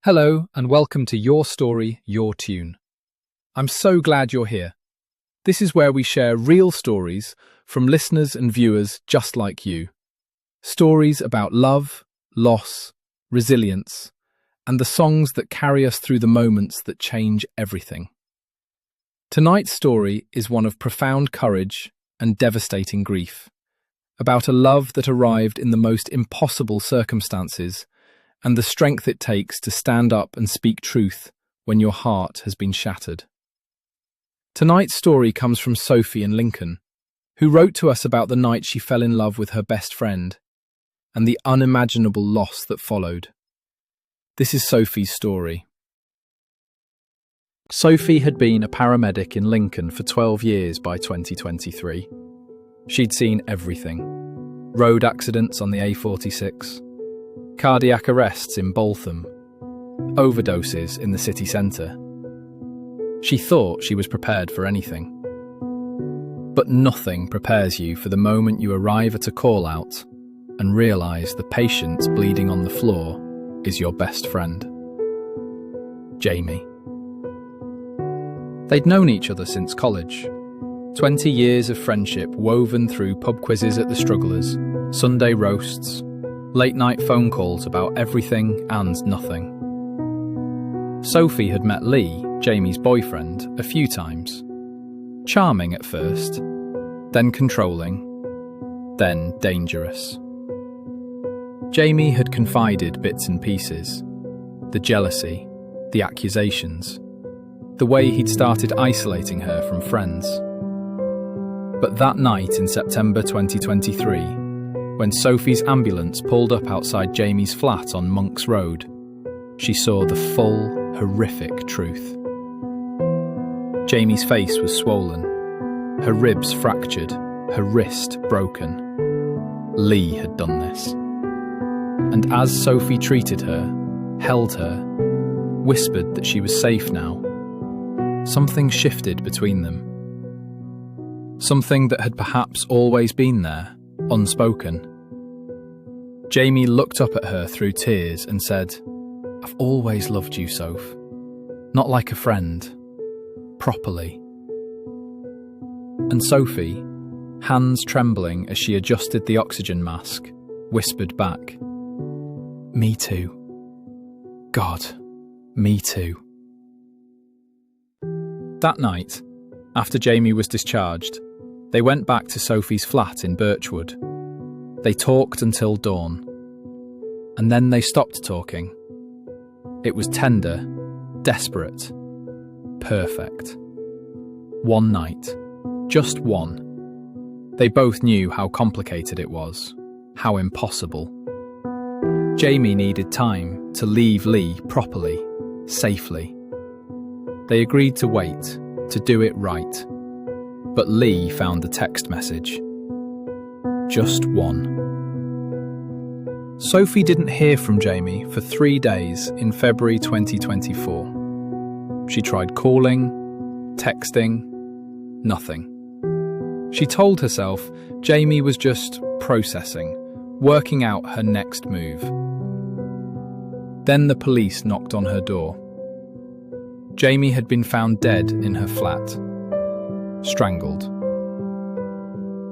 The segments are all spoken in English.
Hello, and welcome to Your Story, Your Tune. I'm so glad you're here. This is where we share real stories from listeners and viewers just like you. Stories about love, loss, resilience, and the songs that carry us through the moments that change everything. Tonight's story is one of profound courage and devastating grief, about a love that arrived in the most impossible circumstances and the strength it takes to stand up and speak truth when your heart has been shattered. Tonight's story comes from Sophie in Lincoln, who wrote to us about the night she fell in love with her best friend and the unimaginable loss that followed. This is Sophie's story. Sophie had been a paramedic in Lincoln for 12 years by 2023. She'd seen everything: road accidents on the A46, cardiac arrests in Boltham, overdoses in the city centre. She thought she was prepared for anything. But nothing prepares you for the moment you arrive at a call-out and realise the patient bleeding on the floor is your best friend. Jamie. They'd known each other since college. 20 years of friendship woven through pub quizzes at the Strugglers, Sunday roasts, late-night phone calls about everything and nothing. Sophie had met Lee, Jamie's boyfriend, a few times. Charming at first, then controlling, then dangerous. Jamie had confided bits and pieces: the jealousy, the accusations, the way he'd started isolating her from friends. But that night in September 2023, when Sophie's ambulance pulled up outside Jamie's flat on Monk's Road, she saw the full, horrific truth. Jamie's face was swollen, her ribs fractured, her wrist broken. Lee had done this. And as Sophie treated her, held her, whispered that she was safe now, something shifted between them. Something that had perhaps always been there, unspoken. Jamie looked up at her through tears and said, "I've always loved you, Soph. Not like a friend. Properly." And Sophie, hands trembling as she adjusted the oxygen mask, whispered back, "Me too. God, me too." That night, after Jamie was discharged, they went back to Sophie's flat in Birchwood. They talked until dawn. And then they stopped talking. It was tender, desperate, perfect. One night. Just one. They both knew how complicated it was, how impossible. Jamie needed time to leave Lee properly, safely. They agreed to wait, to do it right. But Lee found the text message. Just one. Sophie didn't hear from Jamie for 3 days in February 2024. She tried calling, texting, nothing. She told herself Jamie was just processing, working out her next move. Then the police knocked on her door. Jamie had been found dead in her flat, strangled.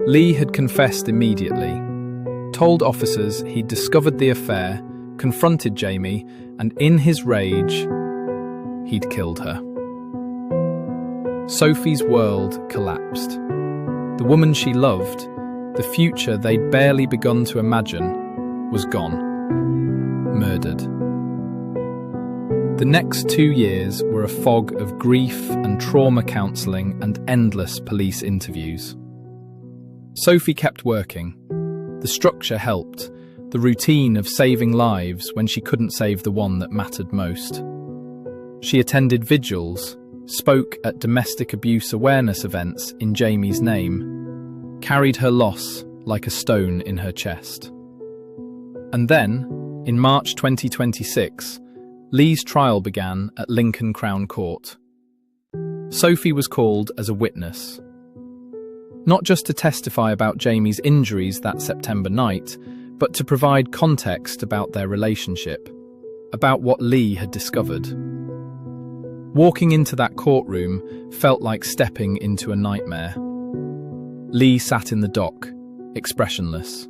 Lee had confessed immediately, told officers he'd discovered the affair, confronted Jamie, and in his rage, he'd killed her. Sophie's world collapsed. The woman she loved, the future they'd barely begun to imagine, was gone. Murdered. The next 2 years were a fog of grief and trauma counselling and endless police interviews. Sophie kept working. The structure helped, the routine of saving lives when she couldn't save the one that mattered most. She attended vigils, spoke at domestic abuse awareness events in Jamie's name, carried her loss like a stone in her chest. And then, in March 2026, Lee's trial began at Lincoln Crown Court. Sophie was called as a witness. Not just to testify about Jamie's injuries that September night, but to provide context about their relationship, about what Lee had discovered. Walking into that courtroom felt like stepping into a nightmare. Lee sat in the dock, expressionless.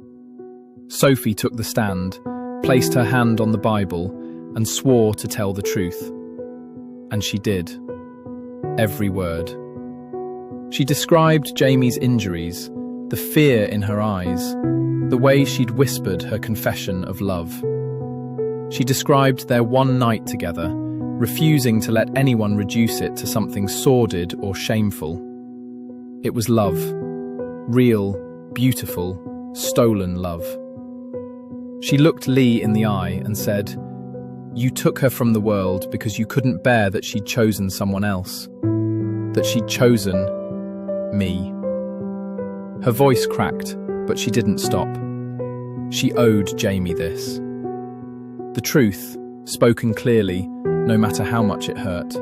Sophie took the stand, placed her hand on the Bible, and swore to tell the truth. And she did. Every word. She described Jamie's injuries, the fear in her eyes, the way she'd whispered her confession of love. She described their one night together, refusing to let anyone reduce it to something sordid or shameful. It was love. Real, beautiful, stolen love. She looked Lee in the eye and said, "You took her from the world because you couldn't bear that she'd chosen someone else. That she'd chosen me." Her voice cracked, but she didn't stop. She owed Jamie this. The truth, spoken clearly, no matter how much it hurt.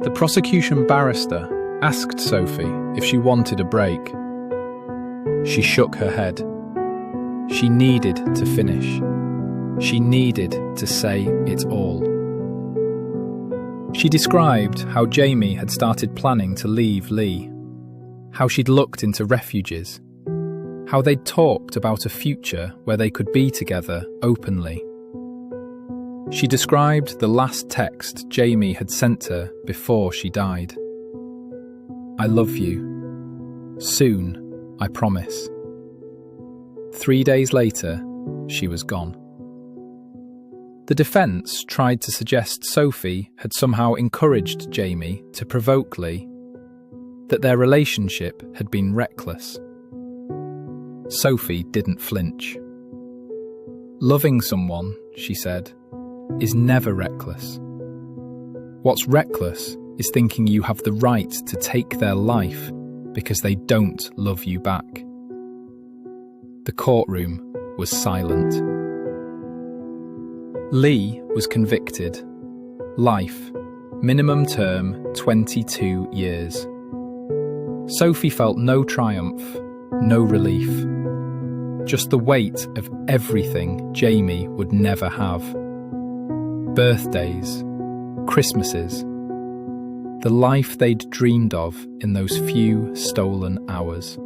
The prosecution barrister asked Sophie if she wanted a break. She shook her head. She needed to finish. She needed to say it all. She described how Jamie had started planning to leave Lee, how she'd looked into refuges, how they'd talked about a future where they could be together openly. She described the last text Jamie had sent her before she died. "I love you. Soon, I promise." 3 days later, she was gone. The defence tried to suggest Sophie had somehow encouraged Jamie to provoke Lee, that their relationship had been reckless. Sophie didn't flinch. "Loving someone," she said, "is never reckless. What's reckless is thinking you have the right to take their life because they don't love you back." The courtroom was silent. Lee was convicted. Life, minimum term 22 years. Sophie felt no triumph, no relief. Just the weight of everything Jamie would never have. Birthdays, Christmases, the life they'd dreamed of in those few stolen hours.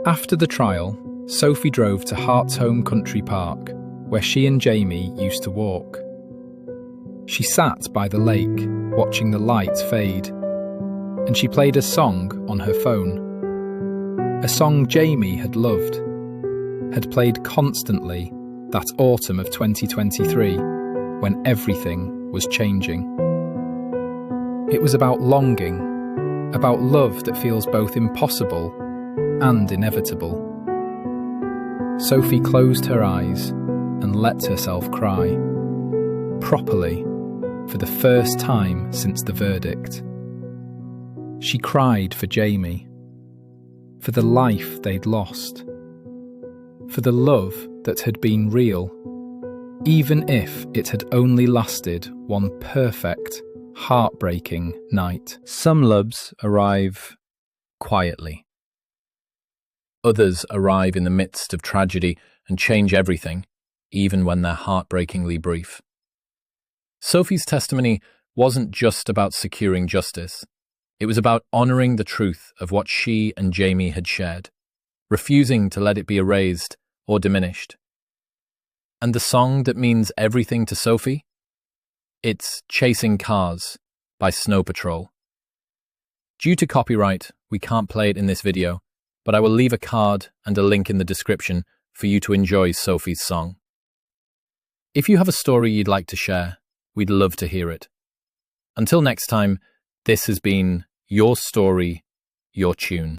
After the trial, Sophie drove to Hart's Home Country Park, where she and Jamie used to walk. She sat by the lake, watching the lights fade, and she played a song on her phone. A song Jamie had loved, had played constantly that autumn of 2023, when everything was changing. It was about longing, about love that feels both impossible and inevitable. Sophie closed her eyes and let herself cry, properly, for the first time since the verdict. She cried for Jamie, for the life they'd lost, for the love that had been real, even if it had only lasted one perfect, heartbreaking night. Some loves arrive quietly. Others arrive in the midst of tragedy and change everything, even when they're heartbreakingly brief. Sophie's testimony wasn't just about securing justice. It was about honouring the truth of what she and Jamie had shared, refusing to let it be erased or diminished. And the song that means everything to Sophie? It's Chasing Cars by Snow Patrol. Due to copyright, we can't play it in this video, but I will leave a card and a link in the description for you to enjoy Sophie's song. If you have a story you'd like to share, we'd love to hear it. Until next time, this has been Your Story, Your Tune.